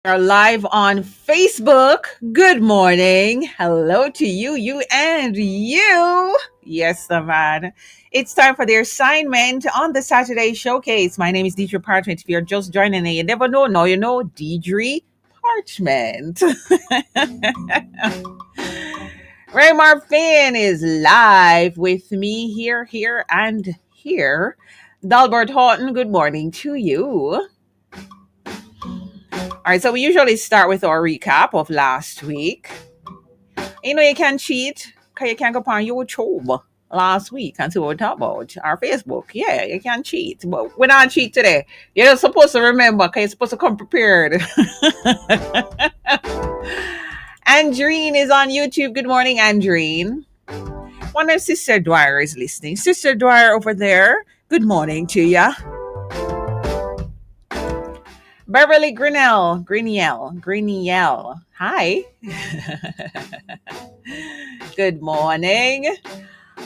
Are live on Facebook. Good morning. Hello to you, you, and you. Yes, the man. It's time for the assignment on the Saturday Showcase. My name is Deidre Parchment. If you're just joining and you never know, now you know Deidre Parchment. Raymar Finn is live with me here, and here. Dalbert Houghton, good morning to you. All right, so we usually start with our recap of last week. You can cheat because you can go on YouTube last week and see what we talk about. Our Facebook, yeah, you can cheat. But we're not cheat today. You're supposed to remember because you're supposed to come prepared. Andreen is on YouTube. Good morning, Andreen. Wonder if Sister Dwyer is listening. Sister Dwyer over there, good morning to ya. Beverly Grinnell. Hi. Good morning.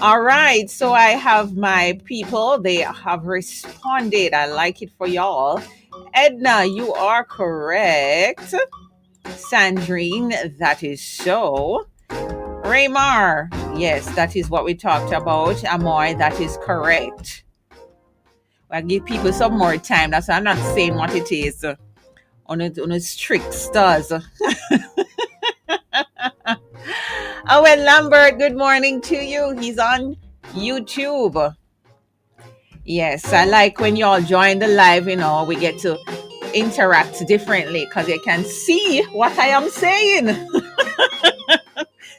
All right, so I have my people. They have responded. I like it for y'all. Edna, you are correct. Sandrine, that is so. Raymar, yes, that is what we talked about. Amoy, that is correct. I'll give people some more time. That's why I'm not saying what it is on a strict stars. Owen Lambert, good morning to you. He's on YouTube. Yes, I like when y'all join the live, we get to interact differently because you can see what I am saying.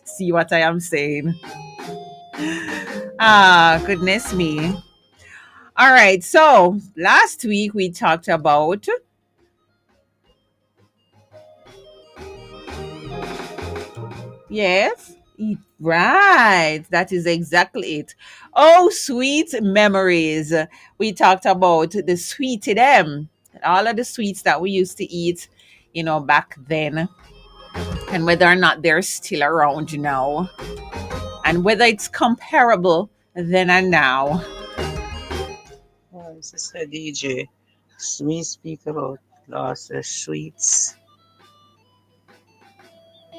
See what I am saying. Ah, goodness me. All right, so last week we talked about yes. Right. That is exactly it. Oh, sweet memories. We talked about the sweetie them. All of the sweets that we used to eat, back then. And whether or not they're still around now. And whether it's comparable then and now. Sister DJ, we speak about lots of sweets.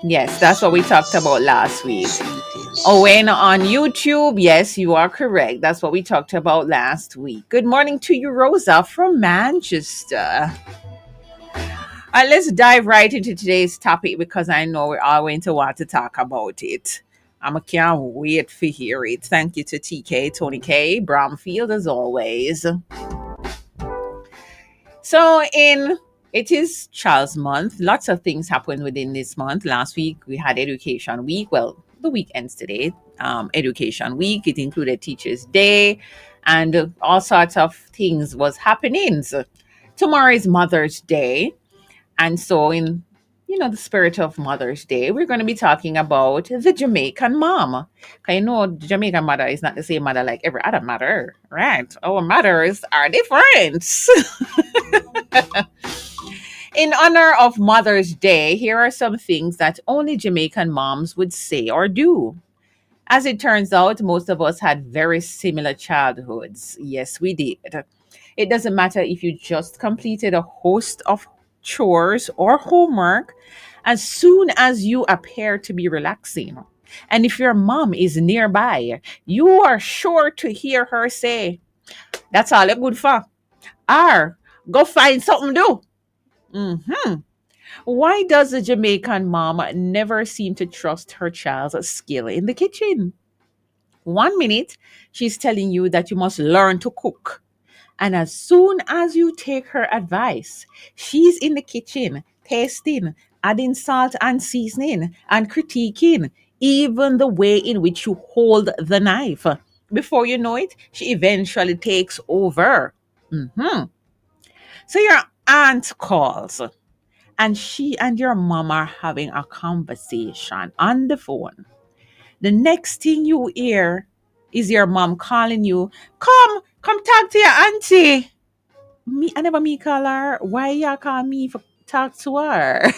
Yes, that's what we talked about last week. Sweeties. Owen on YouTube. Yes, you are correct. That's what we talked about last week. Good morning to you, Rosa from Manchester. All right, let's dive right into today's topic because I know we're all going to want to talk about it. I can't wait to hear it. Thank you to TK, Tony K, Bromfield as always. So it is Child's Month. Lots of things happened within this month. Last week we had Education Week. Well, the week ends today. Education Week. It included Teachers Day, and all sorts of things was happening. So, tomorrow is Mother's Day, and so in the spirit of Mother's Day, we're going to be talking about the Jamaican mom. I know the Jamaican mother is not the same mother like every other mother, right? Our mothers are different. In honor of Mother's Day, here are some things that only Jamaican moms would say or do. As it turns out, most of us had very similar childhoods. Yes, we did. It doesn't matter if you just completed a host of chores or homework, as soon as you appear to be relaxing. And if your mom is nearby, you are sure to hear her say, "That's all it good for." Or, "Go find something to do." Hmm. Why does a Jamaican mom never seem to trust her child's skill in the kitchen? One minute, she's telling you that you must learn to cook. And as soon as you take her advice, she's in the kitchen, tasting, adding salt and seasoning, and critiquing even the way in which you hold the knife. Before you know it, she eventually takes over. So your aunt calls, and she and your mom are having a conversation on the phone. The next thing you hear is your mom calling you, come talk to your auntie. I never me call her. Why you call me for talk to her?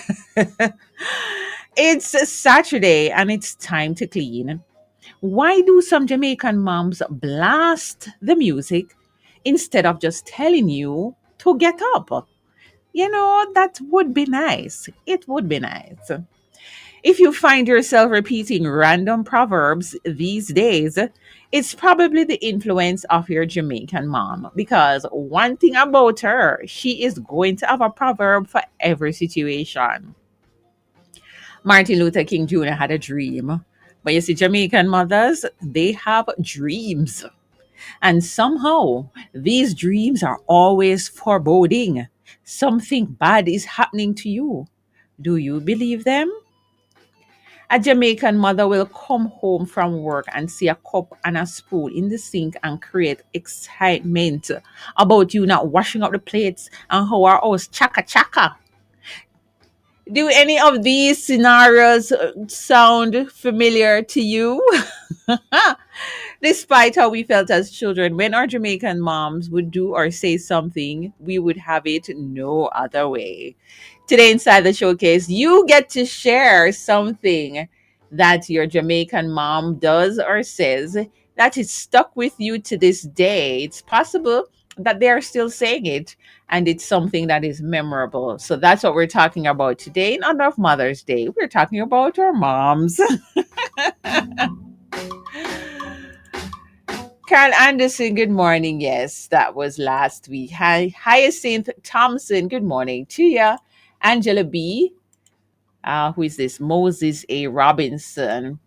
It's Saturday and it's time to clean. Why do some Jamaican moms blast the music instead of just telling you to get up? That would be nice. It would be nice. If you find yourself repeating random proverbs these days, it's probably the influence of your Jamaican mom. Because one thing about her, she is going to have a proverb for every situation. Martin Luther King Jr. had a dream. But you see, Jamaican mothers, they have dreams. And somehow, these dreams are always foreboding. Something bad is happening to you. Do you believe them? A Jamaican mother will come home from work and see a cup and a spoon in the sink and create excitement about you not washing up the plates and how our house chaka chaka. Do any of these scenarios sound familiar to you? Despite how we felt as children, when our Jamaican moms would do or say something, we would have it no other way. Today, inside the showcase, you get to share something that your Jamaican mom does or says that is stuck with you to this day. It's possible that they are still saying it, and it's something that is memorable. So that's what we're talking about today in honor of Mother's Day. We're talking about our moms. Carl Anderson, good morning. Yes, that was last week. Hi, Hyacinth Thompson, good morning to you. Angela B, who is this? Moses A. Robinson.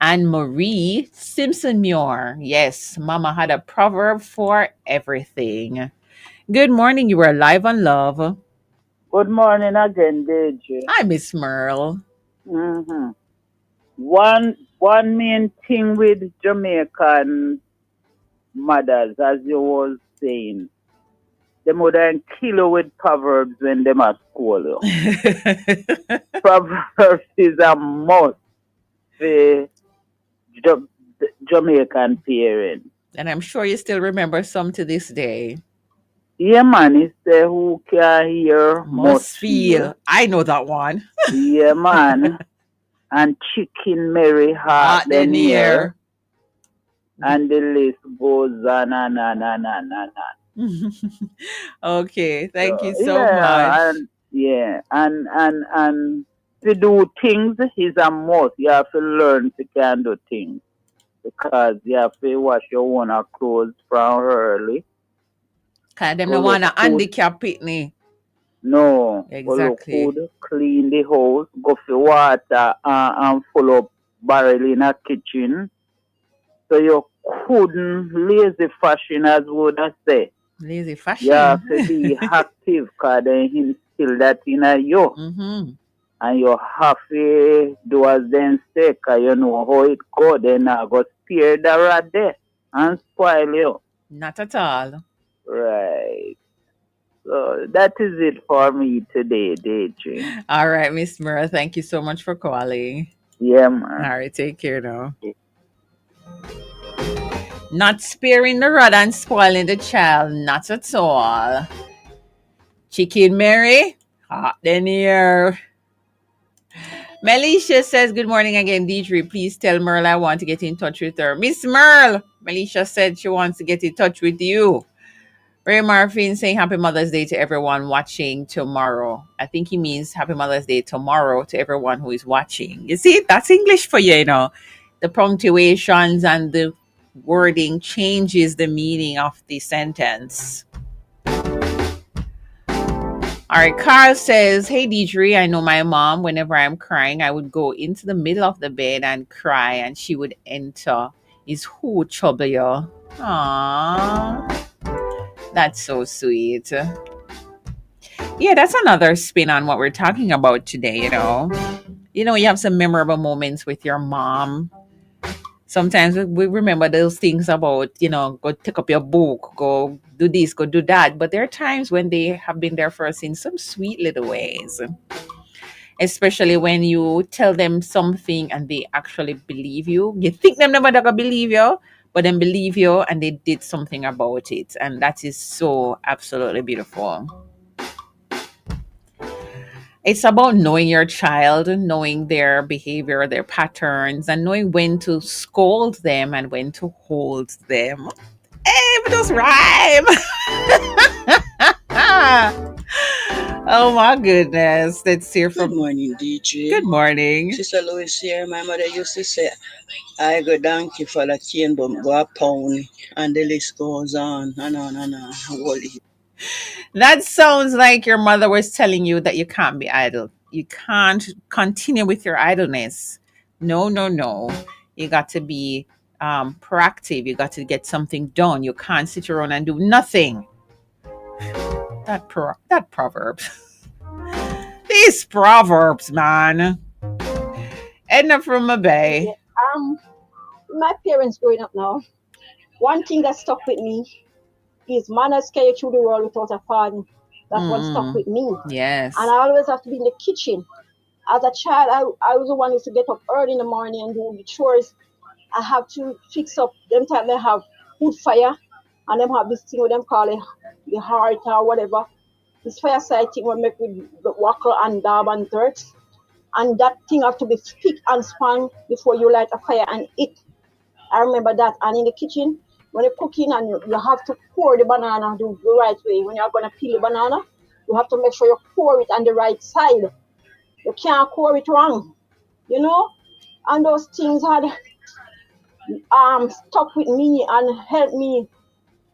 Anne Marie Simpson Muir. Yes, Mama had a proverb for everything. Good morning. You are live on Love. Good morning again, Deidre. Hi, Miss Merle. Mm-hmm. One main thing with Jamaican mothers, as you was saying, they would then kill you with proverbs when they must school you. Proverbs is a must for Ja- Jamaican parents. And I'm sure you still remember some to this day. Yeah, man, it's the who can hear must Must feel. feel. I know that one. Yeah, man. And chicken Mary heart Hot then then here. here. And the list goes on and on and on and Okay, thank so you so yeah, much. and yeah, and to do things is a must. You have to learn to can do things because you have to wash your own clothes from early. Kind them Go no look wanna food. handicap Pitney. No, go look Exactly. food. Clean the house. Go for water and full up barrel in a kitchen. So you couldn't lazy fashion as would I say. Lazy You have fashion. to be active because they instill that in you. Mm-hmm. And you have to do as them say, 'cause you know how it go. Then I go spear the rat there and spoil you. Not at all. Right. So that is it for me today, Deidre. All right, Miss Mura, thank you so much for calling. Yeah, All man. right, take care now. Not sparing the rod and spoiling the child, not at all. Chicken Mary, hot in here. Melisha says, good morning again, Deidre. Please tell Merle I want to get in touch with her. Miss Merle, Melisha said she wants to get in touch with you. Ray Marfin saying Happy Mother's Day to everyone watching tomorrow. I think he means Happy Mother's Day tomorrow to everyone who is watching. You see, that's English for you, you know. The punctuations and the wording changes the meaning of the sentence. All right, Carl says, hey, Deidre, I know my mom, whenever I'm crying, I would go into the middle of the bed and cry, and she would enter. Is who trouble you? Aww. That's so sweet. Yeah, that's another spin on what we're talking about today, you know. You have some memorable moments with your mom. Sometimes we remember those things about, go pick up your book, go do this, go do that. But there are times when they have been there for us in some sweet little ways. Especially when you tell them something and they actually believe you. You think them never gonna believe you, but then believe you and they did something about it. And that is so absolutely beautiful. It's about knowing your child, knowing their behavior, their patterns, and knowing when to scold them and when to hold them. Hey, but those rhyme. Oh my goodness. Let's hear Good from. morning, DJ. Good morning. Sister Louis here. My mother used to say, I go donkey for the cane, but go a pound. And the list goes on and on and on. Holy. That sounds like your mother was telling you that you can't be idle. You can't continue with your idleness. No, no, no. You got to be proactive. You got to get something done. You can't sit around and do nothing. That proverb. These proverbs, man. Edna from a Yeah. bay. Um, my parents growing up now, one thing that stuck with me is manners carry you through the world without a pardon. That's what stuck Mm, with me. And yes. I always have to be in the kitchen. As a child, I was the one who used to get up early in the morning and do the chores. I have to fix up them time they have wood fire and them have this thing with them call it the heart or whatever. This fireside thing will make with the wacker and dab and dirt. And that thing have to be spick and span before you light a fire and eat. I remember that. And in the kitchen, when you're cooking and you have to pour the banana the right way. When you're gonna peel the banana, you have to make sure you pour it on the right side. You can't pour it wrong, you know. And those things had stuck with me and helped me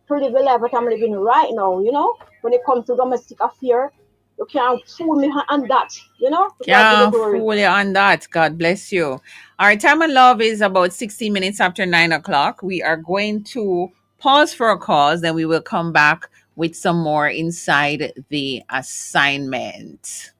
to live the life that I'm living right now, you know. When it comes to domestic affair, you can't fool me on that, you know. To God be the Yeah, glory. fully on that. God bless you. Our time and love is about 16 minutes after 9 o'clock. We are going to pause for a cause, then we will come back with some more inside the assignment.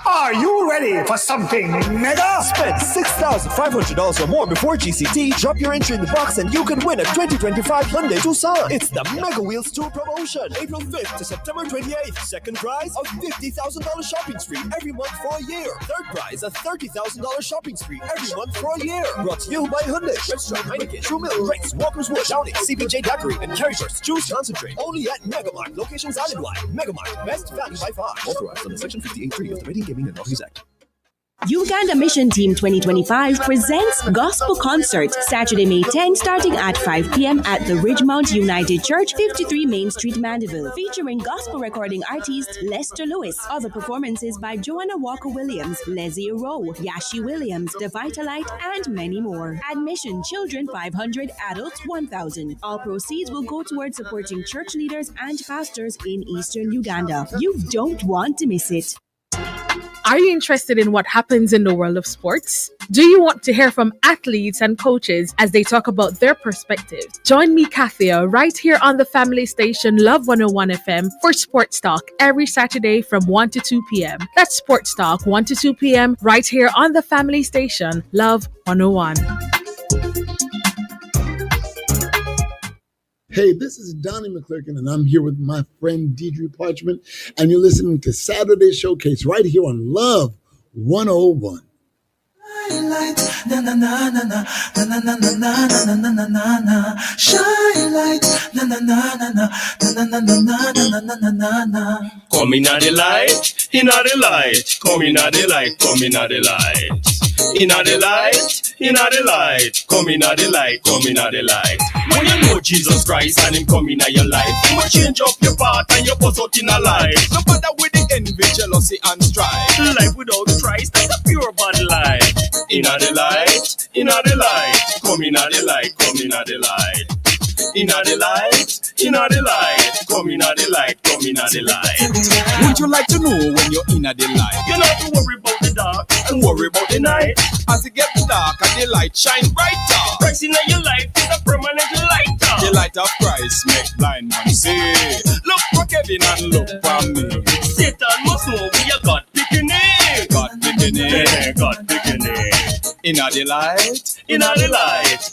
Are you ready for something mega? Spend $6,500 or more before GCT. Drop your entry in the box and you can win a 2025 Hyundai Tucson. It's the Mega Wheels Tour promotion. April 5th to September 28th. Second prize, a $50,000 shopping spree every month for a year. Third prize, a $30,000 shopping spree every month for a year. Brought to you by Hyundai, Chevrolet, Heineken, True Milk, Grace, Walker's Wood, Downing, CBJ Daiquiri, and Carryburst Juice Concentrate. Only at Megamart. Locations island-wide. Megamart. Best value by far. Authorized under Section 58.3 of the Rating Gaming and Lotteries Act. Uganda Mission Team 2025 presents Gospel Concert Saturday, May 10, starting at 5 p.m. at the Ridgemount United Church, 53 Main Street, Mandeville, featuring gospel recording artist Lester Lewis. Other performances by Joanna Walker Williams, Leslie Rowe, Yashi Williams, The Vitalite, and many more. Admission: children 500, adults 1,000. All proceeds will go towards supporting church leaders and pastors in eastern Uganda. You don't want to miss it. Are you interested in what happens in the world of sports? Do you want to hear from athletes and coaches as they talk about their perspectives? Join me, Kathia, right here on the family station Love 101 FM for Sports Talk every Saturday from 1 to 2 p.m. That's Sports Talk 1 to 2 p.m. right here on the family station Love 101. Hey, this is Donnie McClurkin, and I'm here with my friend Deidre Parchment, and you're listening to Saturday Showcase right here on Love 101. Na na na na na na na na na na na na na na shine light na na na na na na na na na na na na na na. Come in the light, the light. Come in the light, come in the light. The light, the light. Come in the light, come in the light. When you know Jesus Christ and Him come in your life, He will change up your path and your bust out in a life. No matter with the envy, jealousy and strife. Life without Christ is a pure bad life. The light, the light. Come in the light, come in the light. The light, the light. Come in the light, come in the light. Would you like to know when you're in the light? You don't have to worry about the dark and worry about the night. As it gets dark and the light shine brighter. Christ in your life is a permanent lighter. The light of Christ make blind man see. Look for Kevin and look for me. Satan must know we are God picking it. God picking it, God picking it. In the light, in the light.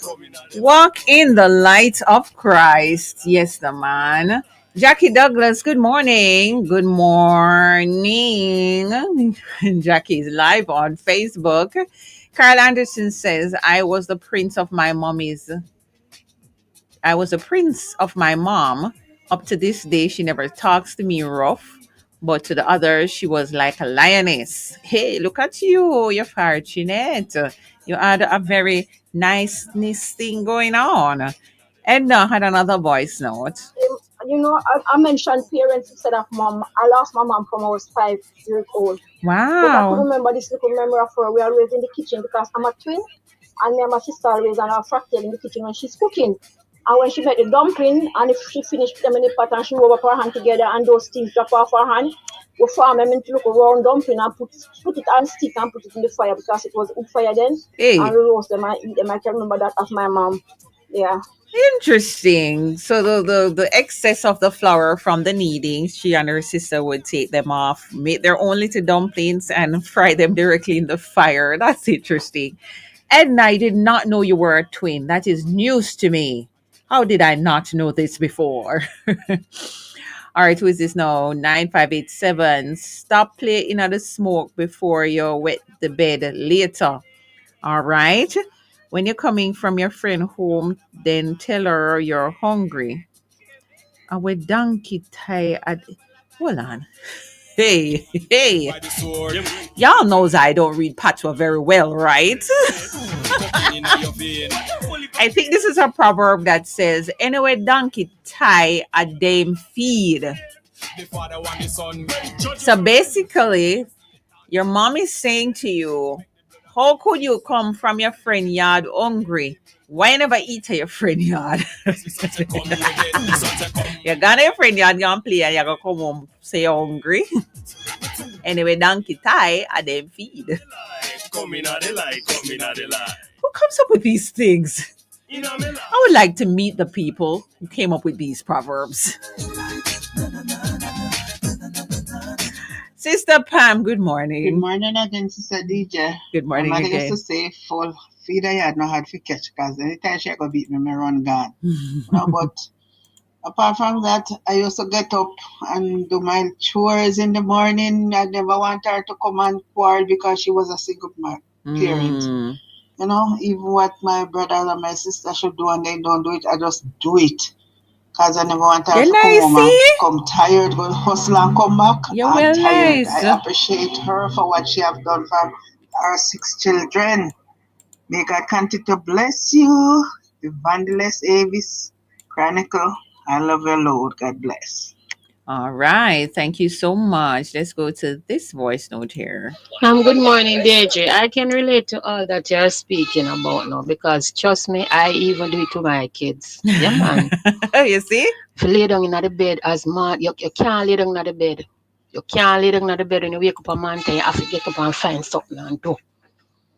Walk in the light of Christ. Yes, the man. Jackie Douglas, good morning. Good morning. Jackie's live on Facebook. Carl Anderson says, I was the prince of my mom. Up to this day, she never talks to me rough But to the others, she was like a lioness. Hey, look at you. You're fortunate. You had a very niceness thing going on. Edna had another voice note. I mentioned parents instead of mom. I lost my mom from I was 5 years old. But I could Wow. remember this little memory of her. We are always in the kitchen because I'm a twin, and me and my sister always on our fractal in the kitchen when she's cooking. And when she made the dumpling, and if she finished them in the pot and she rub up her hand together and those things drop off her hand, we form them into a round dumpling and put it on stick and put it in the fire because it was wood fire then. And Hey, we roast them and eat them. I can remember that of my mom. Yeah. interesting. So the excess of the flour from the kneading, she and her sister would take them off, make their own little dumplings, and fry them directly in the fire. That's interesting. Edna, I did not know you were a twin. That is news to me. How did I not know this before? All right, who is this now? 9587. Stop playing at the smoke before you wet the bed later. All right. When you're coming from your friend home, then tell her you're hungry. I will donkey tie at. Hold on. Hey, hey. Y'all knows I don't read patois very well, right? I think this is a proverb that says, anyway, donkey tie a dame feed. So basically, your mom is saying to you, how could you come from your friend yard hungry? Why you never eat at your friend yard? You're gonna your friend yard, gonna play, and you're gonna come home, say you're hungry. Anyway, donkey tie, and then feed. Who comes up with these things? I would like to meet the people who came up with these proverbs. Sister Pam, good morning. Good morning again, Sister DJ. Good morning my mother again. used to say, full feed I had no hard for catch because anytime she go beat me, me run gone. No, but apart from that, I used to get up and do my chores in the morning. I never want her to come and quarrel because she was a single parent. You know, even what my brother and my sister should do and they don't do it, I just do it. Because I never want her to come home and come tired, go hustle and come back. You're well tired. nice. I appreciate her for what she have done for our 6 children. May God continue to bless you. Evangelist Avis Chronicle. I love your Lord. God bless. All right. Thank you so much. Let's go to this voice note here. Good morning, Deidre. I can relate to all that you're speaking about now because trust me, I even do it to my kids. Yeah, man. You see? If you lay down in the bed as man, you can't lay down in the bed. You can't lay down in the bed when you wake up a man time, you have to get up and find something and do.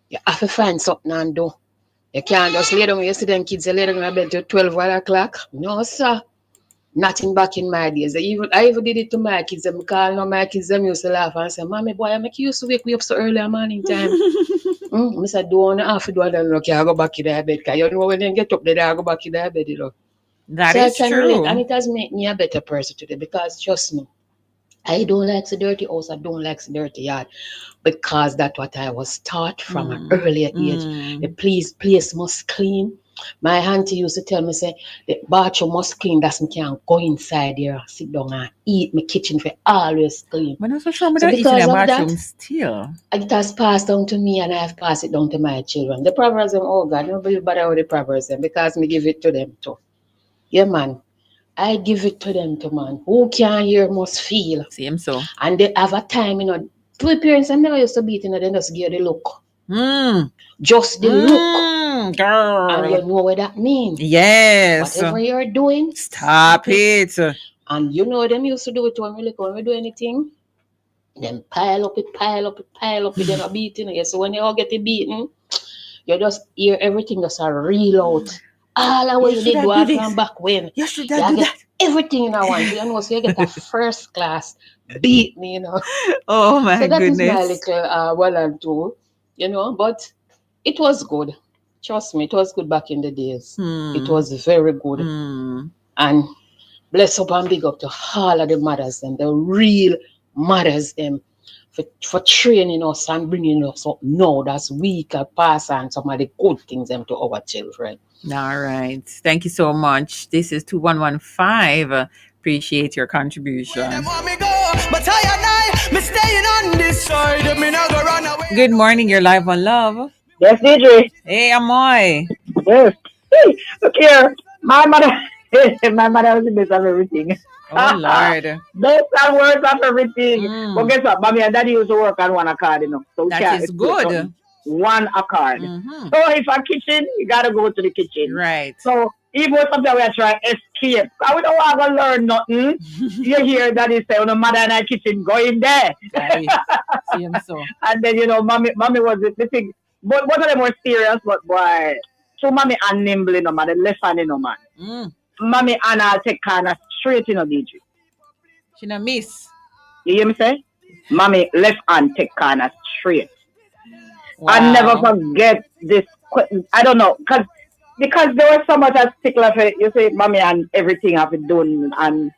You have to find something and do. You can't just lay down. You see them kids, they lay down in the bed till 12 o'clock. No, sir. Nothing back in my days. I even did it to my kids. Them call now my kids, them used to laugh and say, Mommy, boy, I make you used to wake me up so early in morning time. I said, don't have to do that. Look, I go back in their bed. Because you know when they get up, they go back in their bed. You know. That is true. Relate, and it has made me a better person today because trust me, I don't like the dirty house. I don't like the dirty yard because that's what I was taught from an earlier age. The place must clean. My auntie used to tell me, say, the bathroom must clean, that me can go inside there, sit down and eat. My kitchen for always clean. But that's what's wrong with eating in a bathroom still. It has passed down to me and I have passed it down to my children. The proverbs, oh God, nobody bother with the proverbs because me give it to them too. Yeah, man. I give it to them too, man. Who can hear must feel. Same so. And they have a time, two parents I never used to beat, they just give the look. Just the look. Girl. And you know what that means. Yes. Whatever you're doing, stop it. And you know them used to do it when we do anything. Then pile up it, then a beating. So when you all get it beaten, you just hear everything just a reel out. All of what you did was from back when. You should have do that. Everything in one. You know, so you get a first class beat me, you know. Oh my goodness. So that is my little well and two, but it was good. Trust me, it was good back in the days. It was very good. And bless up and big up to all of the mothers and the real mothers them for training us and bringing us up now that's we can pass on some of the good things them to our children. All right. Thank you so much. This is 2115. Appreciate your contribution. But me staying on this side. Me not go run away. Good morning. You're live on Love. Yes, Deidre. Hey, Amoy. Yes. Hey, look here. My mother, my mother was the best of everything. Oh, Lord. Best and worst of everything. But guess what? Mommy and daddy used to work on one accord, So That is good. One accord. So if a kitchen, you gotta go to the kitchen. Right. So even sometimes we are trying to escape. I we don't want to learn nothing. You hear daddy say, no mother in the kitchen, go in there. See him so. And then, mommy was the thing. But both of them were serious, but boy, so mommy and nimble, man, the left hand, man. Mommy and I'll take kind of straight, DJ. She no miss. You hear me say? Mommy left hand take kind of straight. Wow. I never forget this. I don't know, because there was so much a stickler for you say, mommy and everything have been done, and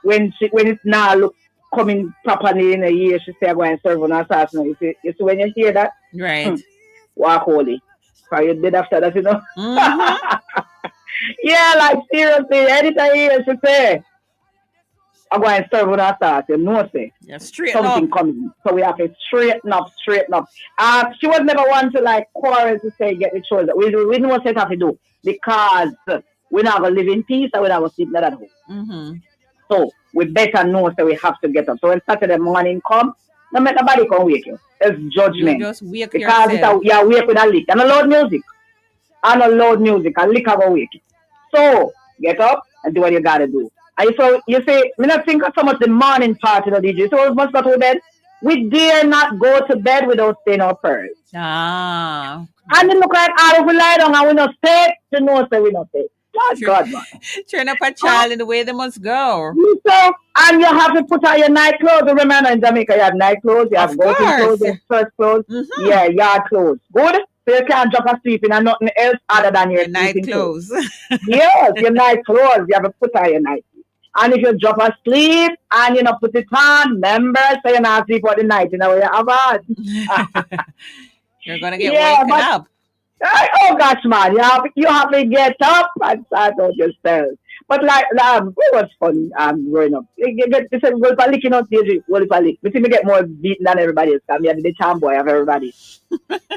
when it's now look coming properly in a year, she say, I go and serve on assassin. You see when you hear that, right? Walk holy. Because you did after that, Yeah, like seriously, anytime you hear she say, I go and serve on assassin, say. Yeah, straight something up. coming. So we have to straighten up. She was never one to like quarrel to say get the children. We know what we have to do because we not gonna live in peace and we not gonna sleep at home. So we better know that we have to get up. So when Saturday morning come, no make nobody come wake you. It's judgment. You just wake because yourself. It's wake with a lick and a loud music. And a loud music. A lick of a wake you. So get up and do what you gotta do. And so you say, me not think of so much the morning part of the DJ. So we must go to bed. We dare not go to bed without saying our prayers. And then look like all of we lie down and we not say, to know say we not say. God, man. Turn up a child in the way they must go. So, and you have to put on your night clothes. Remember in Jamaica you have night clothes, you have golden clothes, you have church clothes, yard clothes. Good? So you can't drop asleep in nothing else other than your night clothes. Yes, your night clothes. You have to put on your night clothes. And if you drop asleep and you not put it on, remember, so you're not sleep for the night, you have You're going to get woken up. Oh gosh, man, you have to get up and start out yourself. But like, it was fun growing up. You get this well for licking out the well for lick. We see me get more beaten than everybody else. I'm the charm boy of everybody.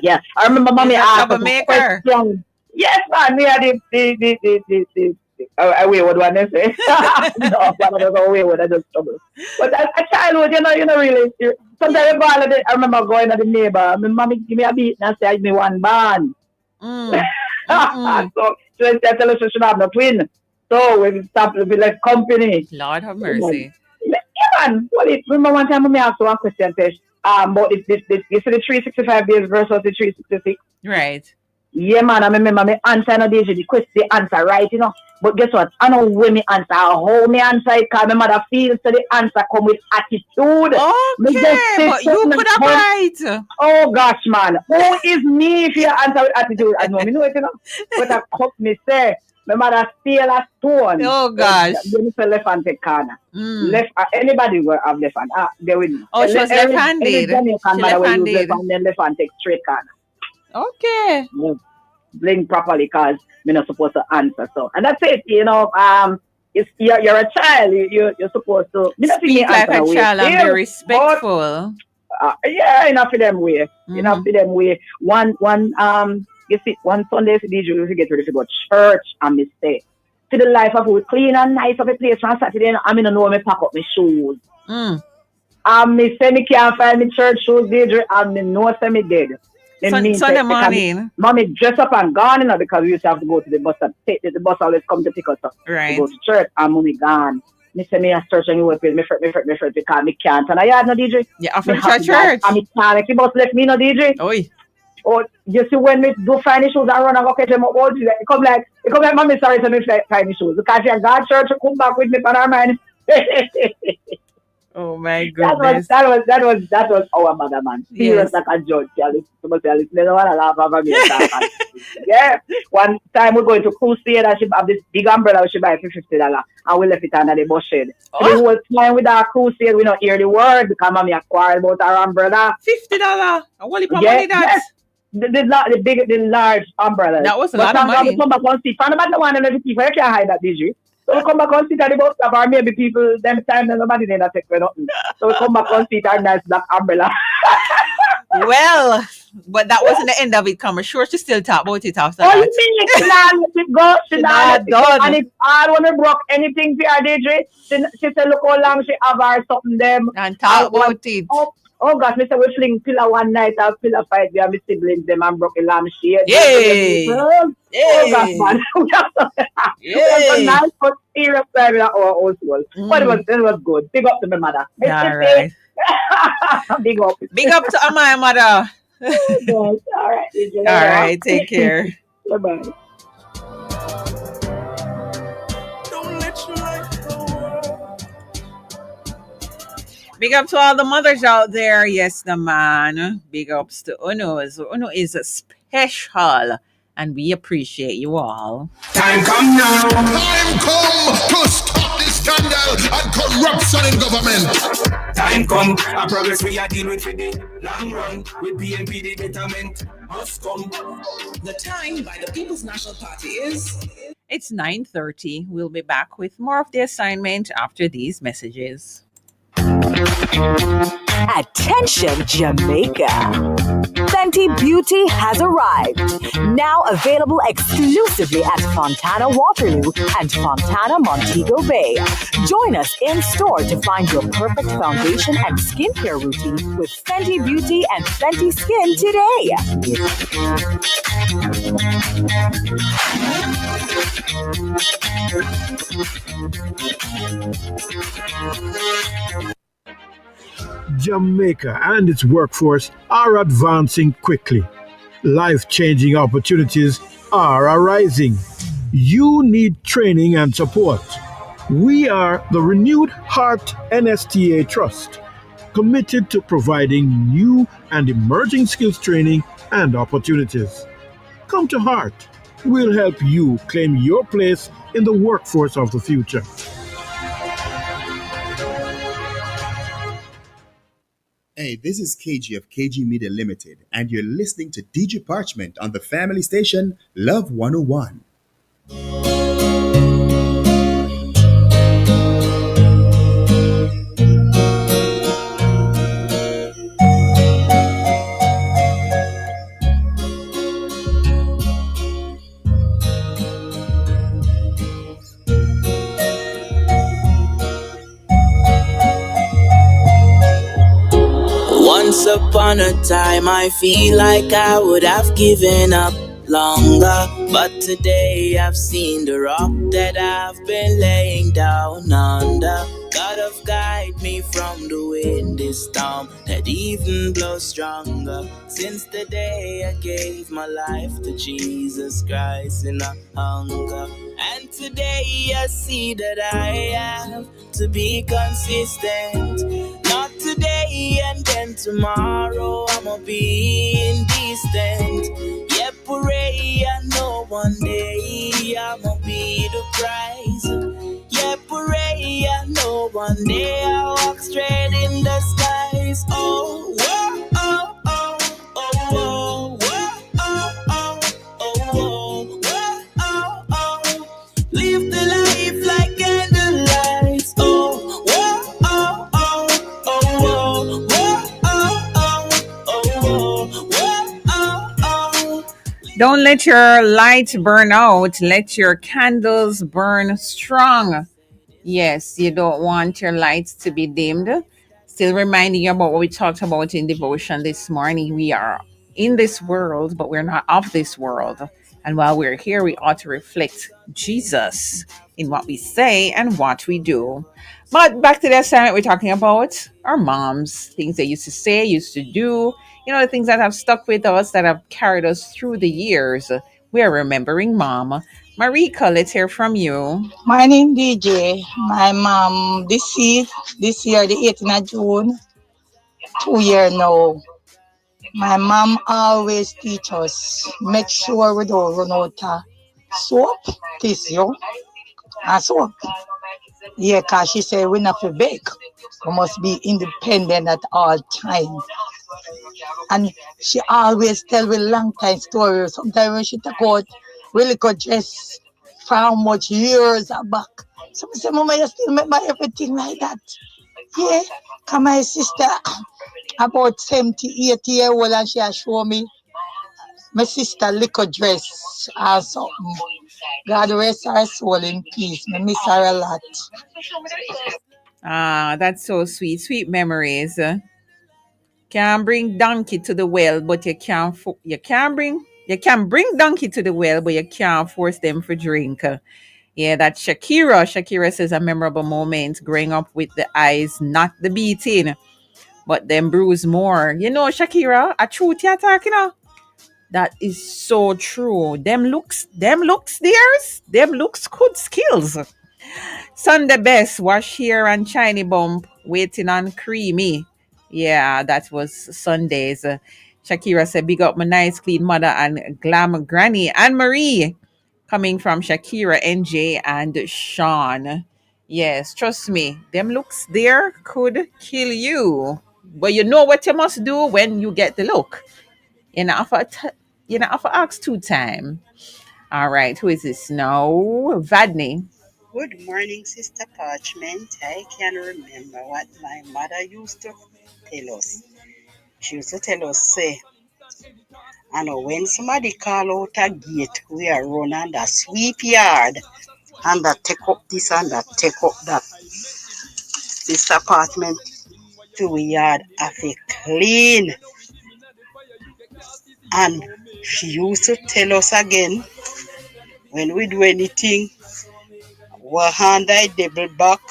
Yeah, I remember mommy asked a question. Yes, man, we had the away what one they say. No, but I don't know away what I just trouble. But as a childhood, you know really. Sometimes I remember going to the neighbor. My mommy give me a beat and say I give me one band. So I tell her she should have no twin. So we stop to be like company. Lord have mercy. Yeah, man. Remember one time I asked one question, about this, you see the 365 days versus the 366? Right. Yeah, man, I remember me answer no DJ the question, the answer right, But guess what? I know when me answer, how me answer it, because my mother feels so the answer come with attitude. Okay, but you could have right. Oh gosh, man. Who is me if you answer with attitude? I know it, But I cut me say, my mother steal a stone. Oh gosh. Then say left hand take corner. Left anybody will have left hand. They will. Oh, she was left-handed. She left-handed. Left hand take straight corner. Okay. Blink properly because we're not supposed to answer. So, and that's it. It's, you're a child. You're supposed to speak like a child and be respectful. Yeah, enough of them way. Enough of them way. One you see, one Sunday, you get ready to go to church and me say, to the life of we clean and nice of a place on Saturday. I mean, I know me pack up my shoes. And me say me can't find my church shoes, Deidre, and me know say me dead. Sunday morning. Mommy dress up and gone, because we used to have to go to the bus and the bus always come to pick us up. Right. To go to church and mommy gone. Me say me a search and you work with me for because me can't. And I had no DJ. Yeah, after church. And me can't. If the bus left me no DJ. Oh, you see when me do find the shoes and run and go catch them up, it come like mommy sorry to me find the shoes. Because she had gone church to come back with me for her mind. Oh my goodness. That was our mother, man. Serious like a judge. They don't want to laugh over me. Yeah. One time we're going to crusade and she have this big umbrella she buy for $50 and we left it under the bush shed. The whole time with our crusade we don't hear the word because mommy a quarrel about our umbrella. $50? And what money that? Yes. The large umbrella. That was a lot of money. But the one and everything, you can't hide that, did you? So we come back and sit at the bus stop, or maybe people, them time, nobody did not take for nothing. So we come back and sit at nice black umbrella. Well, but that wasn't the end of it, come. Sure, she still talk about it after Oh, that. you mean she not let it go? She She not let not it go. And done. if I want to broke anything for her, Deidre, she said, look how long she have her something them. And I talk want, about it. oh gosh, me say we fling pillar one night and pillar fight with my siblings them and broke a lamb shade. Yay! Oh gosh, man. Yay! We have some Yay! nice but serious time in our household. But Mm. it was good. Big up to my mother. Miss All Missy. right. Big up. Big up to my mother. Oh gosh. All right, Deidre, All later. right. Take care. Bye-bye. Don't let your light go. Big up to all the mothers out there. Yes, the man. Big ups to Uno. Uno is special, and we appreciate you all. Time come now. Time come to stop this scandal and corruption in government. Time come. A progress we are dealing with the long run with BNP the betterment must come. The time by the People's National Party is. It's 9:30. We'll be back with more of the assignment after these messages. Attention, Jamaica. Fenty Beauty has arrived. Now available exclusively at Fontana Waterloo and Fontana Montego Bay. Join us in store to find your perfect foundation and skincare routine with Fenty Beauty and Fenty Skin today. Jamaica and its workforce are advancing quickly. Life-changing opportunities are arising. You need training and support. We are the Renewed Heart NSTA Trust, committed to providing new and emerging skills training and opportunities. Come to Heart. We'll help you claim your place in the workforce of the future. Hey, this is KG of KG Media Limited, and you're listening to DJ Parchment on the family station Love 101. Once upon a time, I feel like I would have given up longer. But today, I've seen the rock that I've been laying down under. God of guide me from the wind, this storm that even blows stronger. Since the day I gave my life to Jesus Christ in a hunger. And today I see that I have to be consistent. Not today and then tomorrow I'ma be indistant. Yeah, pray I know one day I'ma be the prize. Yeah, pray I know one day I'll walk straight in the skies. Oh, whoa, oh, oh, oh, oh, whoa, oh, oh, oh, whoa, oh, oh. Live the life like candlelights. Oh, whoa, oh, oh, oh, whoa, oh, oh, oh, oh. Don't let your light burn out. Let your candles burn strong. Yes, you don't want your lights to be dimmed. Still reminding you about what we talked about in devotion this morning. We are in this world, but we're not of this world. And while we're here, we ought to reflect Jesus in what we say and what we do. But back to the assignment, we're talking about our moms, things they used to say, used to do, the things that have stuck with us, that have carried us through the years. We're remembering mom. Marika, let's hear from you. My name DJ. My mom deceased this year, the 18th of June, 2 years now. My mom always teach us, make sure we don't run out of soap, tissue, and soap. Yeah, because she said we not to bake. We must be independent at all times. And she always tell we long time stories. Sometimes when she talk out, we look at dress from much years back. So I say, Mama, you still make my everything like that. Yeah. Cause my sister about 70, 80 years old and she has shown me my sister little dress or something. God rest her soul in peace. I miss her a lot. Ah, that's so sweet. Sweet memories. Can bring donkey to the well, but you can't. You can bring donkey to the well, but you can't force them for drink. Yeah, that's Shakira. Shakira says a memorable moment growing up with the eyes, not the beating, but them bruise more. You know, Shakira, a truth you're talking about. That is so true. Them looks good skills. Sunday best, wash hair and shiny bump, waiting on creamy. Yeah, that was Sundays. Shakira said, big up my nice clean mother and glam granny and Marie. Coming from Shakira, NJ, and Sean. Yes, trust me, them looks there could kill you. But you know what you must do when you get the look. You know, you know, for ask two time. All right, who is this now? Vadney. Good morning, Sister Parchment. I can remember what my mother used to tell us. She used to tell us, say, I know when somebody call out a gate, we are run and that sweep yard and that take up this and that take up that. This apartment to yard have a clean. And she used to tell us again, when we do anything, we hand I devil back,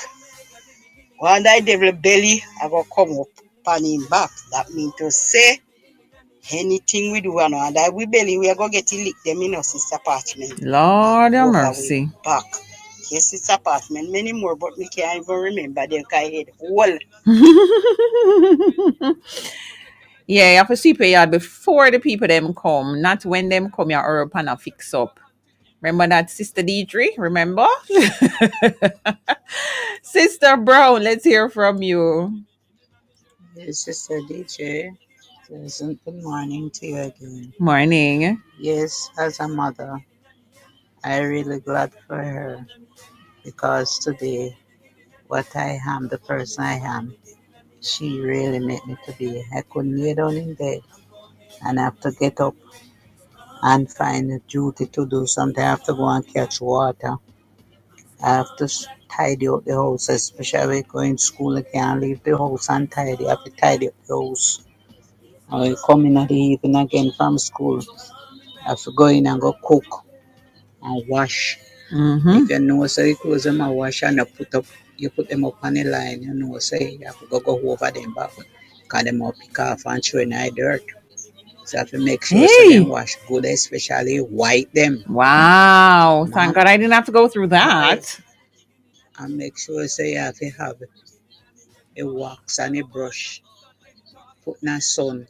one I devil belly, I go come up pan him back. That mean to say, anything we do and I we belly, we are going to get lick them in our sister apartment. Lord have Over we mercy. back. Yes, it's apartment, many more, but we can't even remember them kind head whole. Yeah, you have to sweep your yard before the people them come, not when them come your herb and a fix up. Remember that, Sister Deidre? Remember? Sister Brown, let's hear from you. Yes, Sister DJ. Pleasant good morning to you again. Morning. Yes, as a mother, I really glad for her because today, what I am, the person I am, she really made me to be. I couldn't lay down in bed and I have to get up and find a duty to do something. I have to go and catch water. I have to tidy up the house, especially going to school. I can't leave the house untidy. I have to tidy up the house. I come in at the evening again from school. I have to go in and go cook and wash. Mm-hmm. If you know, so the clothes them a wash and you put them up on the line, you know, say you have to go over them back. Because them up pick off and throw in the dirt. So you have to make sure so them Hey. wash good, especially white them. Wow. Thank Man, God I didn't have to go through I that. and make sure say you have to have a wax and a brush. Put in the sun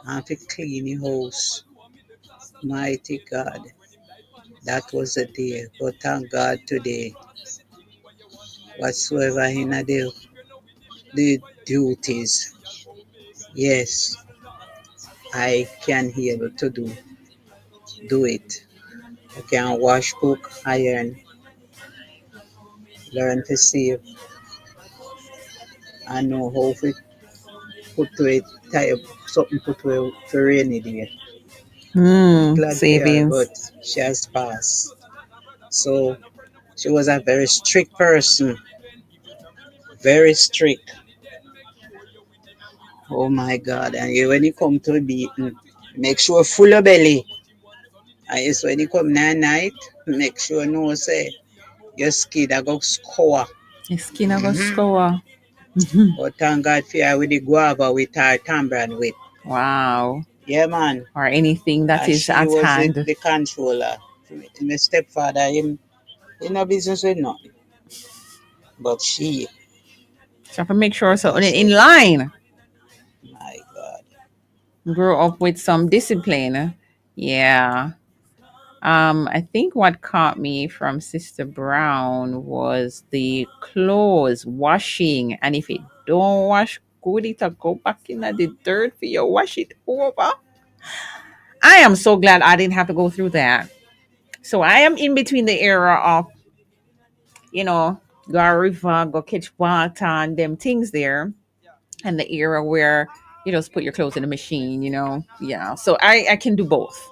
and to clean the house. Mighty God. That was the day. But thank God today, whatsoever in the duties, yes, I can be able to do it. I can wash, cook, iron, learn to save, and know how to put to it, tie up something put to it for rainy day. Glad for her, Savings. but she has passed. So she was a very strict person, very strict. Oh my God! And when you come to beating, make sure full of belly. And yes, when you come at night, make sure no say your skin a go score. Your skin I go scour. But thank God for her with the guava with her tambourine with. Wow. Yeah man. Or anything that is She at was hand. the controller. My stepfather him in no business with nothing. But she So have to make sure so that's in it. line. My God. Grow up with some discipline. Yeah. I think what caught me from Sister Brown was the clothes washing, and if it don't wash good, it'll go back in the dirt for you wash it over. I am so glad I didn't have to go through that. So I am in between the era of, you know, go river, go catch water and them things there, and the era where you just put your clothes in the machine, you know. Yeah. So I can do both,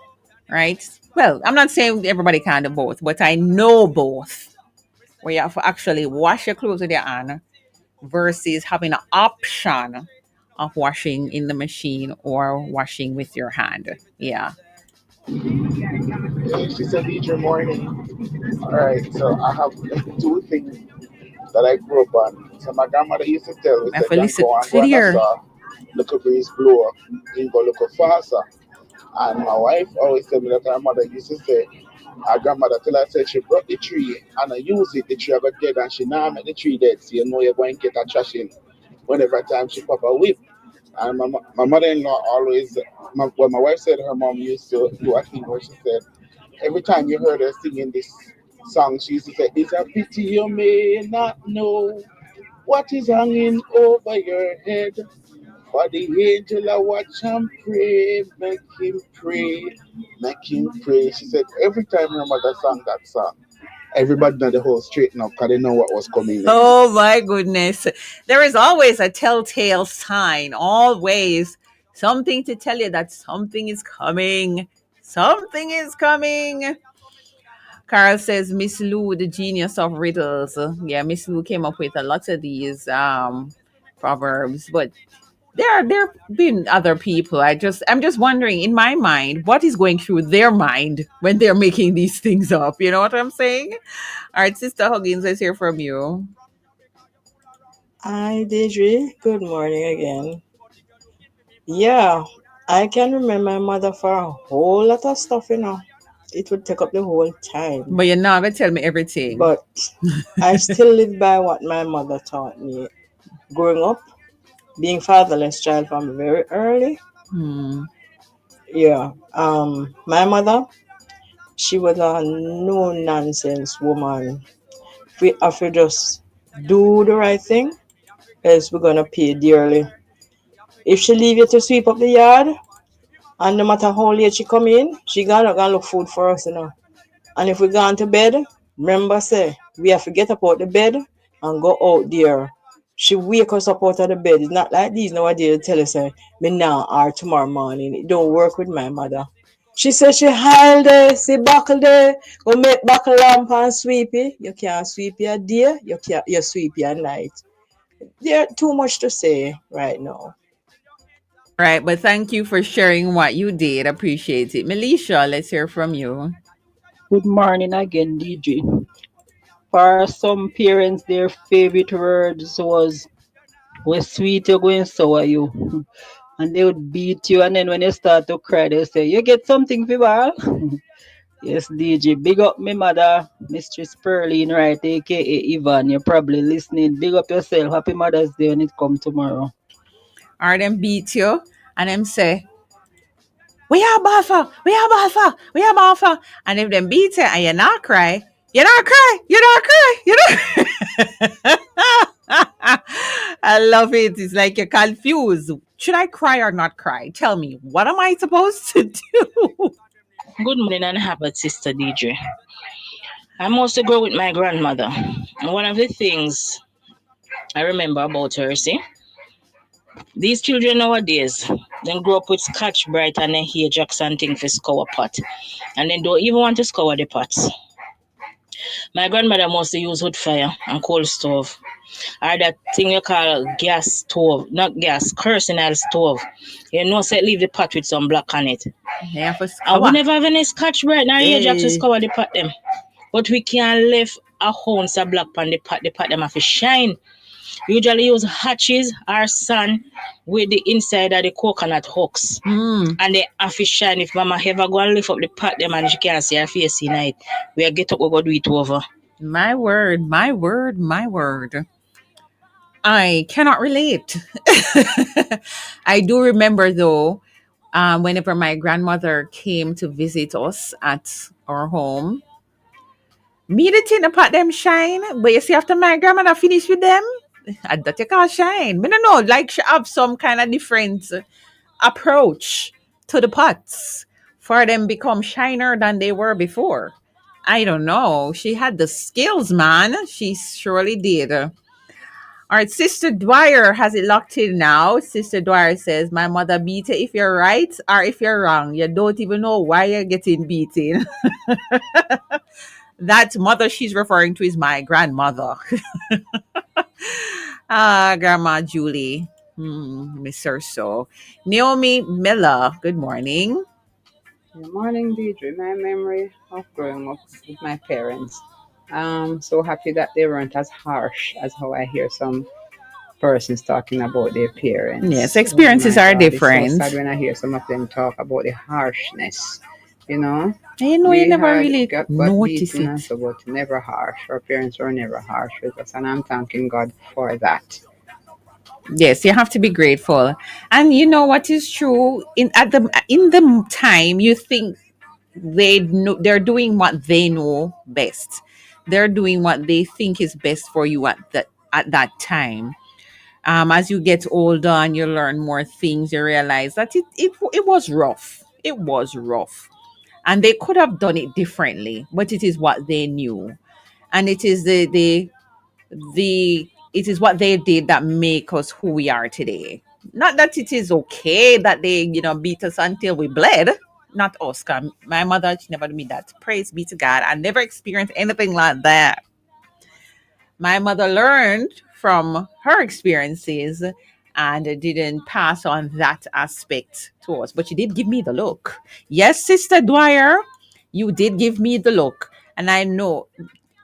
right? Well, I'm not saying everybody can do both, but I know both. Where you have to actually wash your clothes with your hand versus having an option of washing in the machine or washing with your hand. Yeah. Hey, she said, Deidre, morning. All right, so I have two things that I grew up on. So my grandmother used to tell me, I have said, to don't listen go on a clear. saw, look a breeze blow, you go look a faster. And my wife always tell me that her mother used to say, her grandmother tell her, said she broke the tree and I use it, the tree got dead and she now make the tree dead. So you know you're going to get a trash in whenever time she pop a whip. And my mother-in-law always, my wife said her mom used to do a thing where she said, every time you heard her singing this song, she used to say, it's a pity you may not know what is hanging over your head. For the angel I watch and pray, make him pray, make him pray. She said every time her mother sang that song, everybody in the whole straighten up because they know what was coming next. Oh my goodness. There is always a telltale sign, always something to tell you that something is coming. Something is coming. Carl says Miss Lou, the genius of riddles. Yeah, Miss Lou came up with a lot of these proverbs, but there have been other people. I'm just wondering in my mind what is going through their mind when they're making these things up. You know what I'm saying? All right, Sister Huggins, let's hear from you. Hi, Deidre. Good morning again. Yeah, I can remember my mother for a whole lot of stuff, you know. It would take up the whole time. But you're not gonna tell me everything. But I still live by what my mother taught me. Growing up, being fatherless child from very early. Hmm. Yeah. My mother, she was a no nonsense woman. We have to just do the right thing, else we're gonna pay dearly. If she leave you to sweep up the yard, and no matter how late she come in, she gonna look food for us, you know. And if we gone to bed, remember say we have to get up out the bed and go out there. She wake us up out of the bed. It's not like these nowadays tell us say me now or tomorrow morning. It don't work with my mother. She said she hide there, see buckle there, go make buckle lamp and sweep it. You can't sweep your day, you sweep your night. There too much to say right now. Right, but thank you for sharing what you did. Appreciate it. Melisha, let's hear from you. Good morning again, DJ. For some parents, their favorite words was, when sweet you're going sour you. And they would beat you, and then when you start to cry, they'll say, you get something for ball. Yes, DJ. Big up my mother, Mistress Pearline, right, aka Ivan. You're probably listening. Big up yourself. Happy Mother's Day when it come tomorrow. Or them beat you and them say, we are buffer, we are buffer, we are buffer. And if them beat you and you not cry, you not cry, you not cry, you not. I love it. It's like you're confused. Should I cry or not cry? Tell me, what am I supposed to do? Good morning and happy Sister Deidre. I mostly grow with my grandmother. And one of the things I remember about her, see, these children nowadays, they grow up with Scotch Brite and then hear Jackson thing for scour pot. And then don't even want to scour the pots. My grandmother mostly use wood fire and coal stove. Or that thing you call gas stove, not gas, kerosene stove. You know, say leave the pot with some black on it. Yeah, for And we scour. never have any Scotch Brite nor hear Jackson Hey. scour the pot them. But we can't leave a ounce of black pan the pot them have to shine. Usually use hatches or sand with the inside of the coconut hooks. Mm. And they have to shine. If mama ever go and lift up the pot them and she can't see her face in night, we get up, we go do it over. My word, my word, my word. I cannot relate. I do remember though, whenever my grandmother came to visit us at our home, me the tin pot them shine, but you see after my grandmother finish with them, that you call shine. Me don't know, like she have some kind of different approach to the pots for them become shiner than they were before. I don't know. She had the skills, man. She surely did. All right, Sister Dwyer has it locked in now. Sister Dwyer says, my mother beat you if you're right or if you're wrong. You don't even know why you're getting beaten. That mother she's referring to is my grandmother. Grandma Julie. Miss her so. Naomi Miller, good morning. Good morning, Deidre. My memory of growing up with my parents. I'm so happy that they weren't as harsh as how I hear some persons talking about their Yes, parents. Oh experiences my are God, it's so different. sad when I hear some of them talk about the harshness. You know, And you know, you we never had really got notice beaten and it. so, but never harsh. Our parents were never harsh with us, and I'm thanking God for that. Yes, you have to be grateful. And you know what is true? In the time you think they know they're doing what they know best. They're doing what they think is best for you at that time. As you get older and you learn more things, you realize that it was rough. It was rough. And they could have done it differently, but it is what they knew. And it is the it is what they did that make us who we are today. Not that it is okay that they, beat us until we bled. Not Oscar. My mother, she never did me that. Praise be to God. I never experienced anything like that. My mother learned from her experiences and didn't pass on that aspect to us. But she did give me the look. Yes, Sister Dwyer, you did give me the look. And I know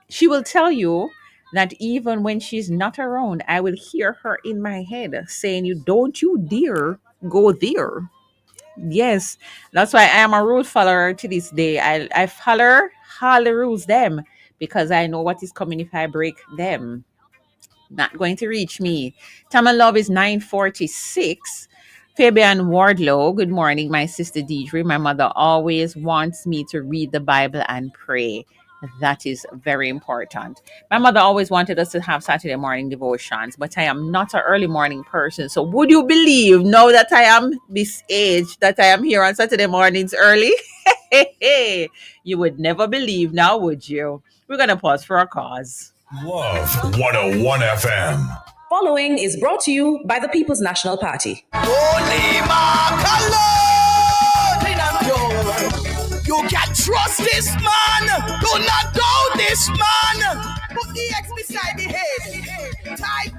she will tell you that even when she's not around, I will hear her in my head saying, "You don't you dare go there." Yes, that's why I am a rule follower to this day. I follow all the rules them because I know what is coming if I break them. Not going to reach me. Tama Love is 946. Fabian Wardlow, good morning, my sister Deidre. My mother always wants me to read the Bible and pray. That is very important. My mother always wanted us to have Saturday morning devotions, but I am not an early morning person. So would you believe now that I am this age that I am here on Saturday mornings early? You would never believe now, would you? We're going to pause for a cause. Love 101 FM. Following is brought to you by the People's National Party. You can trust this man. Do not doubt this man. Put the X beside the head. Type.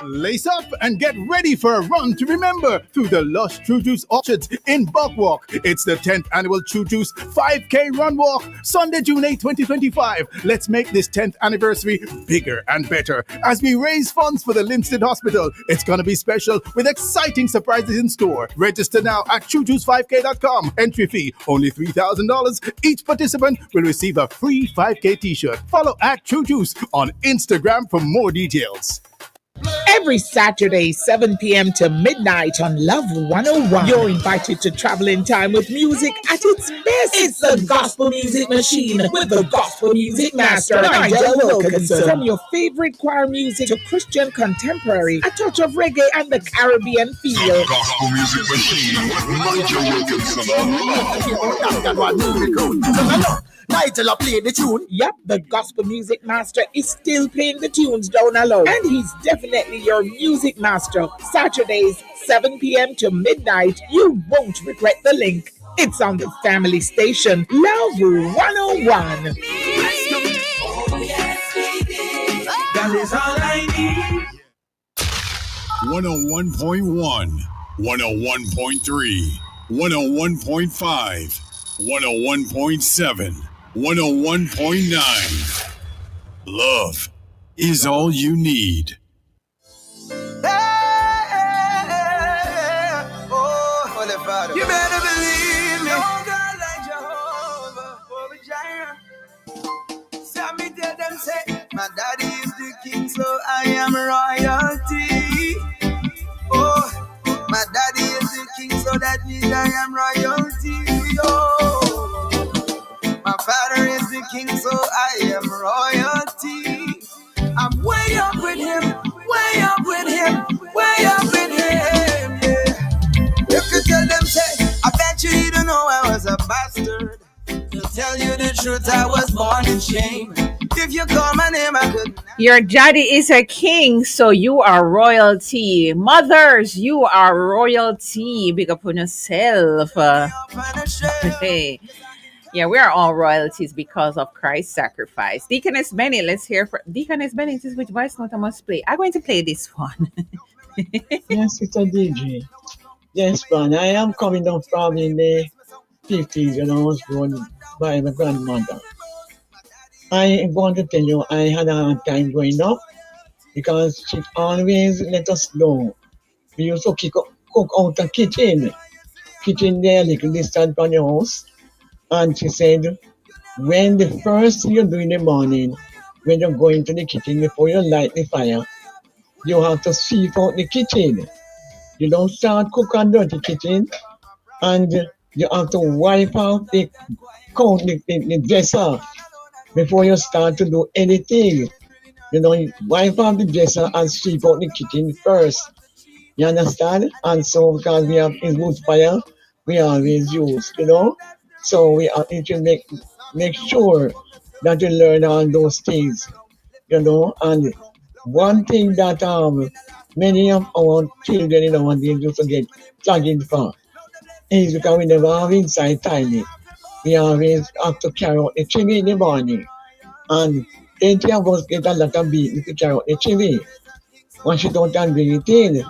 Lace up and get ready for a run to remember through the lush True Juice orchards in Buckwalk. It's the 10th annual True Juice 5K Run Walk, Sunday, June 8, 2025. Let's make this 10th anniversary bigger and better as we raise funds for the Linstead Hospital. It's going to be special with exciting surprises in store. Register now at truejuice5k.com. Entry fee, only $3,000. Each participant will receive a free 5K t-shirt. Follow at True Juice on Instagram for more details. Every Saturday, 7 p.m. to midnight on Love 101. You're invited to travel in time with music at its best. It's the Gospel Music Machine with the Gospel Music Master, Nigel Wilkinson. From your favorite choir music to Christian contemporary, a touch of reggae and the Caribbean feel. Gospel Music Machine with Nigel Wilkinson. Nigel play the tune. Yep, the Gospel Music Master is still playing the tunes down low. And he's definitely your music master. Saturdays, 7 p.m. to midnight. You won't regret the link. It's on the family station, Love 101. That is all I need. 101.1, 101.3, 101.5, 101.7, 101.9. Love is all you need. You better believe me. Oh God, like Jehovah, over Jireh. So me tell them say, my daddy is the king, so I am royalty. Oh, my daddy is the king, so that means I am royalty. Oh, my father is the king, so I am royalty. I'm way up with him, way up with him, way up with him, yeah. You could tell them, say, I bet you don't know I was a bastard. Tell you the truth, I was born in shame. If you call my name, I could. Your daddy is a king, so you are royalty. Mothers, you are royalty. Big up on yourself. Hey. Yeah, we are all royalties because of Christ's sacrifice. Deaconess Benny, let's hear from Deaconess Benny. This is which voice note I must play. I'm going to play this one. Yes, it's a DJ. Yes, man. I am coming down from in the 50s when I was born by my grandmother. I want to tell you, I had a hard time growing up because she always let us know. We used to cook out the kitchen there, little distance from the house. And she said, when the first thing you do in the morning, when you go into the kitchen before you light the fire, you have to sweep out the kitchen. You don't start cook on dirty kitchen, and you have to wipe out the dresser before you start to do anything. You wipe out the dresser and sweep out the kitchen first. You understand? And so because we have a wood fire, we always use. So we have to make sure that you learn all those things. And one thing that many of our children in our days used to get flagged for is because we never have inside toilet. We always have to carry out the chimney in the morning. And plenty of us get a lot of beating to carry out the chimney. Wash it out and bring it in.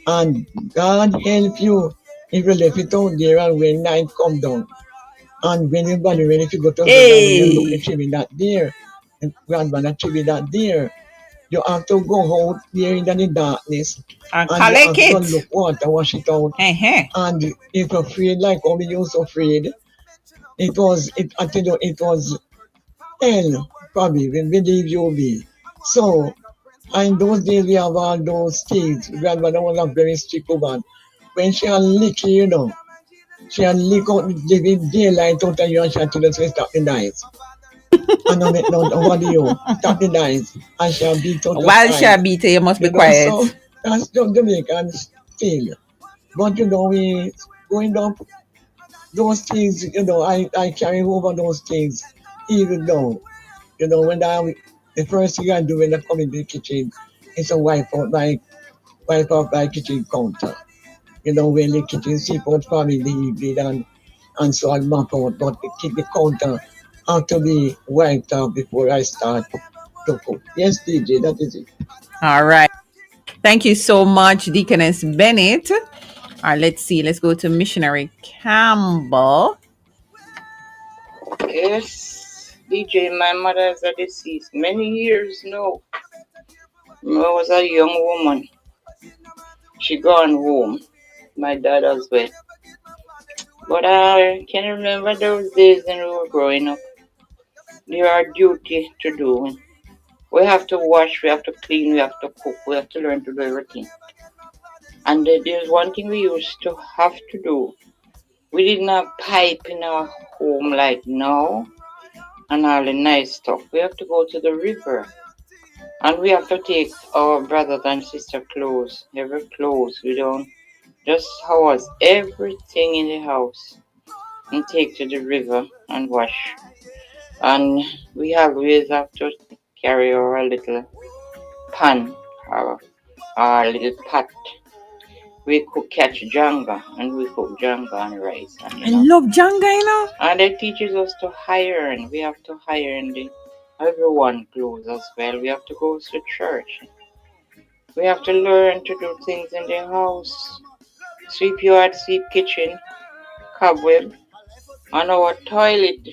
And God help you if you left it out there and when night come down. And when everybody ready to go to bed and when you look the Hey, chimney that there, and grandmother chimney that there, you have to go out there in the darkness and and you collect have to go it. look water, wash it out. Uh-huh. And if you're afraid like how we used to afraid, I tell you, it was hell, probably, when we leave you be. So, and those days we have all those things. Grandmother was a very strict woman. When she had lick, she'll lick out the living daylight out of you and she'll tell us to stop the knives. And on it, no, what do you? Stop the knives. And she'll beat out your While side. Shabita, you must be So quiet. that's just Jamaican still. But we going up those things, I carry over those things even though, when the first thing I do when I come in the kitchen is to wipe out my kitchen counter. When the kitchen sweep out for me in the evening and so I mop out, but the counter have to be wiped out before I start to cook. Yes, DJ, that is it. All right. Thank you so much, Deaconess Bennett. All right, let's see. Let's go to Missionary Campbell. Yes, DJ, my mother is a deceased many years now. When I was a young woman. She gone home. My dad as well. But I can remember those days when we were growing up. There are duty to do. We have to wash, we have to clean, we have to cook, we have to learn to do everything. And there's one thing we used to have to do. We didn't have pipe in our home like now and all the nice stuff. We have to go to the river. And we have to take our brothers and sister clothes, every clothes. We don't just house everything in the house and take to the river and wash. And we always have to carry our little pan or our little pot. We could catch janga and we cook janga and rice and I love Janga. And they teaches us to iron. We have to iron the everyone clothes as well. We have to go to church. We have to learn to do things in the house. Sweep yard, sweep kitchen, cobweb. And our toilet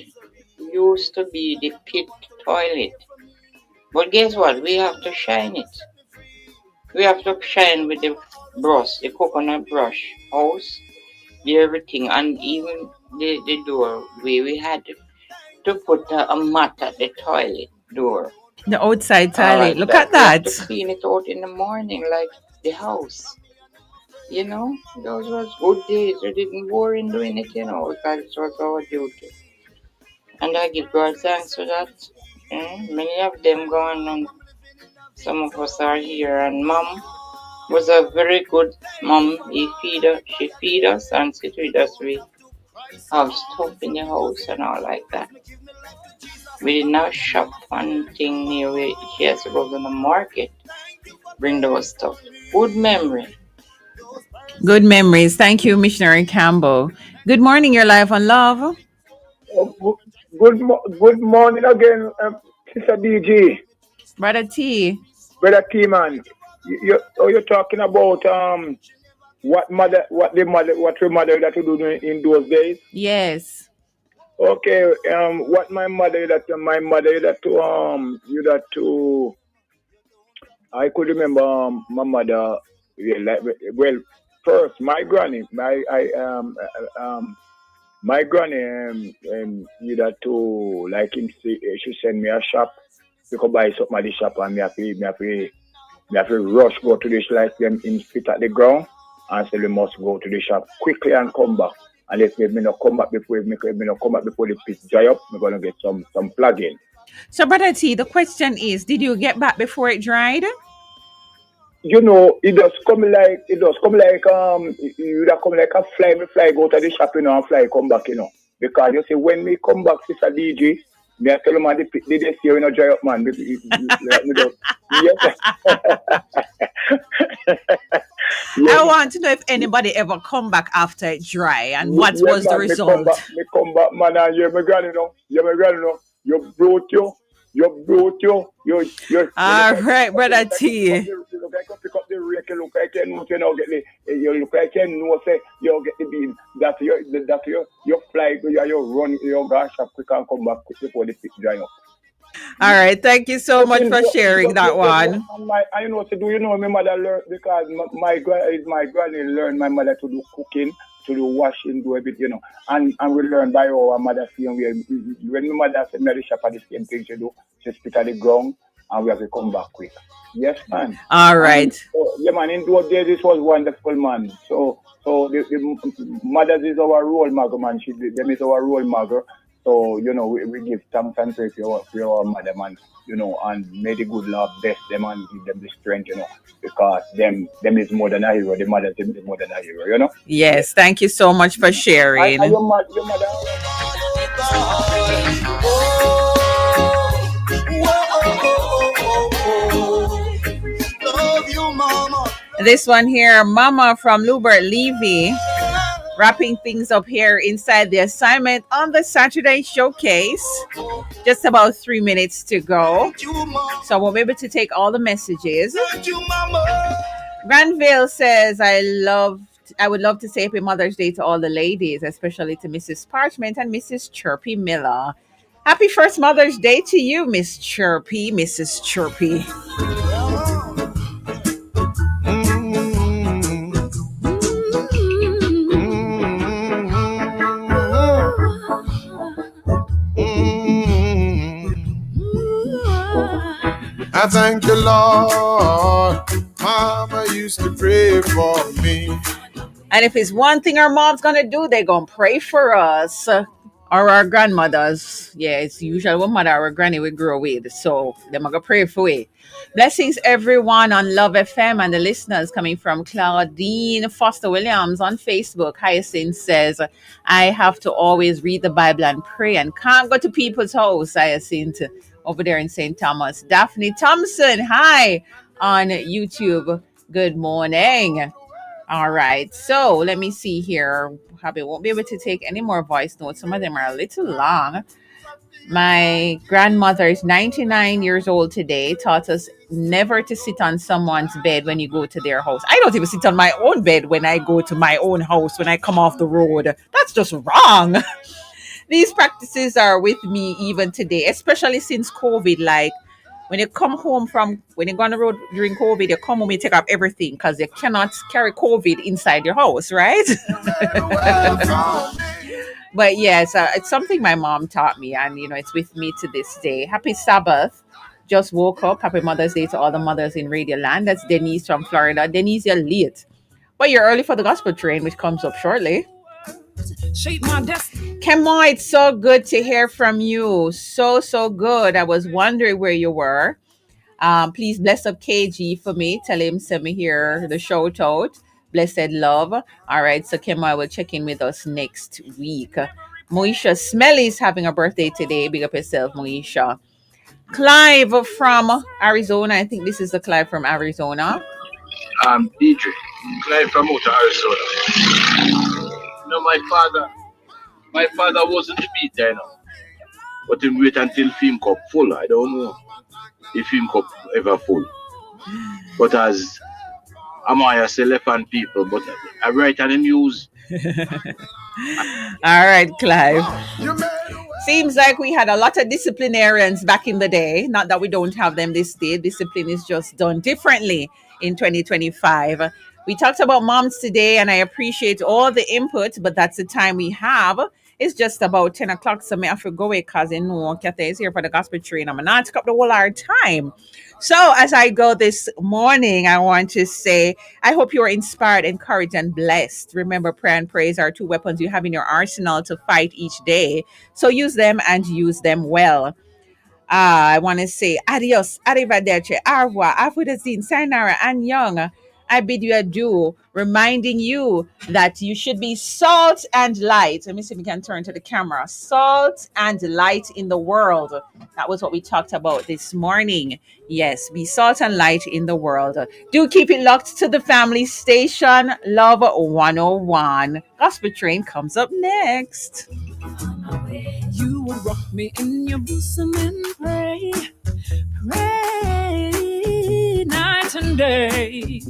used to be the pit toilet. But guess what? We have to shine it. We have to shine with the brush, the coconut brush, house, the everything, and even the doorway. We had to put a mat at the toilet door. The outside All toilet. like Look that. at We have to that. clean it out in the morning like the house. Those was good days. We didn't worry in doing it, because it was our duty. And I give God thanks for that. Many of them gone and some of us are here. And Mom was a very good mom. She feed us and sit with us. We have stuff in the house and all like that. We did not shop one thing near where she has to go to the market, bring those stuff. Good memory. Good memories. Thank you, Missionary Campbell. Good morning. You're live on Love. Good morning again, Sister DG, Brother T. Brother T man. You're talking about what your mother that you do in those days. Yes. Okay, what my mother that to you that to I could remember my mother. Yeah, like, well, first my granny, my granny you that to like him she send me a shop to go buy something at the shop and me have to rush go to the shop like them in spit at the ground and say we must go to the shop quickly and come back. And if me not come back before me not come back before the pit dry up, we're gonna get some plug-in. So, Brother T, the question is, did you get back before it dried? You know, it does come like you would come like a fly, me fly go to the shop, you know, and fly come back, you know. Because you see when me come back, Sister DG, me I tell you man, the this year you know dry up man. Yes. I want to know if anybody ever come back after it dry and what was the man, result. me come back, man, and you're my granny, no. You're my granny, no. You brought you. All right, Brother T. You look like you pick up the rake, you look like you know, you know, you look like you know, say, you get the bean. That you fly, you run, you go shop quick and come back quick before the pit dry up. All right, thank you so much for sharing that one. I know, so do you know my mother learned because my granny learned my mother to do cooking, to do washing, do everything, you know, and we learn by our mother seeing when my mother said Mary shop at the same thing she do, she spit at the ground and we have to come back quick. Yes, man. All right. Yeah, man. In those days, this was wonderful, man. So the mothers is our role model, man. Them is our role model. So you know, we give thanks and praise to our mother, man. You know, and may the good Lord bless them and give them the strength, you know, because them is more than a hero. The mother them is more than a hero, you know. Yes, thank you so much for sharing. And your mother. This one here, Mama from Lubert Levy, wrapping things up here inside the assignment on the Saturday showcase. Just about 3 minutes to go, so I won't be able to take all the messages. Granville says, I would love to say Happy Mother's Day to all the ladies, especially to Mrs. Parchment and Mrs. Chirpy Miller. Happy first Mother's Day to you, Miss Chirpy, Mrs. Chirpy. I thank you, Lord. Mama used to pray for me. And if it's one thing our mom's gonna do, they're gonna pray for us. Or our grandmothers. Yeah, it's usually what mother or granny we grow with. So they're gonna pray for we. Blessings everyone on Love FM and the listeners coming from Claudine Foster Williams on Facebook. Hyacinth says, I have to always read the Bible and pray and can't go to people's house. Hyacinth over there in St. Thomas. Daphne Thompson, hi on YouTube. Good morning. All right, so let me see here. Probably won't be able to take any more voice notes. Some of them are a little long. My grandmother is 99 years old today, taught us never to sit on someone's bed when you go to their house. I don't even sit on my own bed when I go to my own house when I come off the road. That's just wrong. These practices are with me even today, especially since COVID. Like, when you come home when you go on the road during COVID, you come home, you take off everything because you cannot carry COVID inside your house, right? But yes, it's something my mom taught me, and it's with me to this day. Happy Sabbath. Just woke up. Happy Mother's Day to all the mothers in Radio Land. That's Denise from Florida. Denise, you're late, but you're early for the gospel train, which comes up shortly. Kemo, it's so good to hear from you. So good. I was wondering where you were. Please bless up KG for me. Tell him send me here the shout out. Blessed love. All right, so Kema will check in with us next week. Moisha Smelly is having a birthday today. Big up yourself, Moisha. Clive from Arizona. I think this is the Clive from Arizona. Deidre, Clive from out of Arizona. You know, my father wasn't the beater, you know. But him wait until film cup full. I don't know if film cup ever full. But as Amaya say left hand people, but I write on the news. All right, Clive. Seems like we had a lot of disciplinarians back in the day. Not that we don't have them this day. Discipline is just done differently in 2025. We talked about moms today, and I appreciate all the input, but that's the time we have. It's just about 10 o'clock, so I have to go because I know Kate is here for the gospel train. I'm not take up the whole our time. So as I go this morning, I want to say, I hope you are inspired, encouraged, and blessed. Remember, prayer and praise are two weapons you have in your arsenal to fight each day. So use them and use them well. I want to say adios, arrivederci, au revoir, auf Wiedersehen, sayonara, and young. I bid you adieu, reminding you that you should be salt and light. Let me see if we can turn to the camera. Salt and light in the world. That was what we talked about this morning. Yes, be salt and light in the world. Do keep it locked to the family station. Love 101. Gospel Train comes up next. You would rock me in your bosom and pray, pray night and day.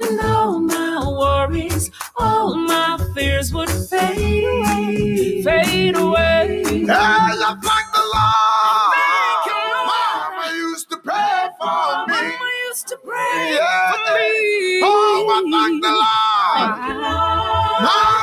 And all my worries, all my fears would fade away, fade away. Hey, I thank the Lord. Thank you, Lord. Mama used to pray for me. Mama used to pray Yeah. for me. Oh, I thank the Lord. Thank you, Lord.